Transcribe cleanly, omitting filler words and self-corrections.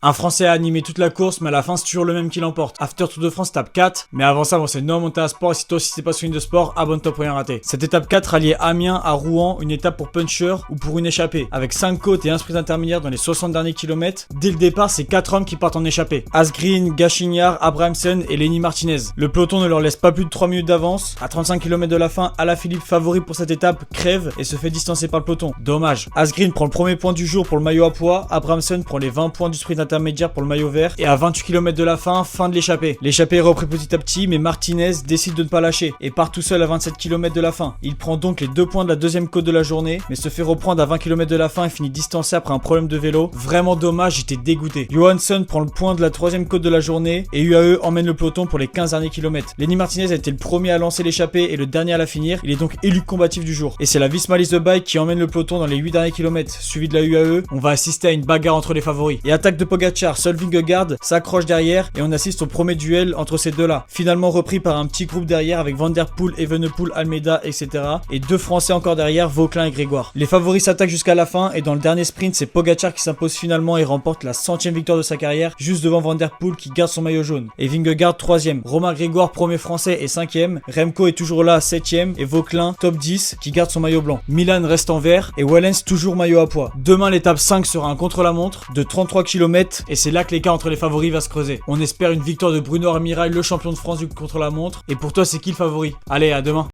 Un Français a animé toute la course, mais à la fin, c'est toujours le même qui l'emporte. After Tour de France, étape 4. Mais avant ça, bon, c'est No Monta Sport. Et si toi aussi t'es passionné de sport, abonne-toi pour rien rater. Cette étape 4 alliait Amiens à Rouen, une étape pour puncher ou pour une échappée. Avec 5 côtes et un sprint intermédiaire dans les 60 derniers kilomètres. Dès le départ, c'est 4 hommes qui partent en échappée. Asgreen, Gachignard, Abrahamsen et Lenny Martinez. Le peloton ne leur laisse pas plus de 3 minutes d'avance. À 35 km de la fin, Alaphilippe, favori pour cette étape, crève et se fait distancer par le peloton. Dommage. Asgreen prend le premier point du jour pour le maillot à pois. Abrahamsen prend les 20 points du sprint intermédiaire pour le maillot vert. Et à 28 km de la fin, fin de l'échappée. L'échappée est repris petit à petit, mais Martinez décide de ne pas lâcher et part tout seul à 27 km de la fin. Il prend donc les 2 points de la deuxième côte de la journée, mais se fait reprendre à 20 km de la fin et finit distancé après un problème de vélo. Vraiment dommage, j'étais dégoûté. Johansson prend le point de la troisième côte de la journée et UAE emmène le peloton pour les 15 derniers kilomètres. Lenny Martinez a été le premier à lancer l'échappée et le dernier à la finir. Il est donc élu combatif du jour. Et c'est la Visma Lease the Bike qui emmène le peloton dans les 8 derniers kilomètres, suivi de la UAE. On va assister à une bagarre entre les favoris. Et attaque de Pogacar, seul Vingegaard s'accroche derrière et on assiste au premier duel entre ces deux-là. Finalement repris par un petit groupe derrière avec Van Der Poel, Evenepoel, Almeida, etc. Et 2 Français encore derrière, Vauquelin et Grégoire. Les favoris s'attaquent jusqu'à la fin et dans le dernier sprint, c'est Pogacar qui s'impose finalement et remporte la 100e victoire de sa carrière, juste devant Van Der Poel qui garde son maillot jaune. Et Vingegaard 3e. Romain Grégoire premier français et 5e. Remco est toujours là 7e et Vauquelin top 10 qui garde son maillot blanc. Milan reste en vert et Wellens toujours maillot à pois. Demain l'étape 5 sera un contre-la-montre de 33 km et c'est là que l'écart entre les favoris va se creuser. On espère une victoire de Bruno Armirail, le champion de France du contre-la-montre. Et pour toi, c'est qui le favori? Allez, à demain.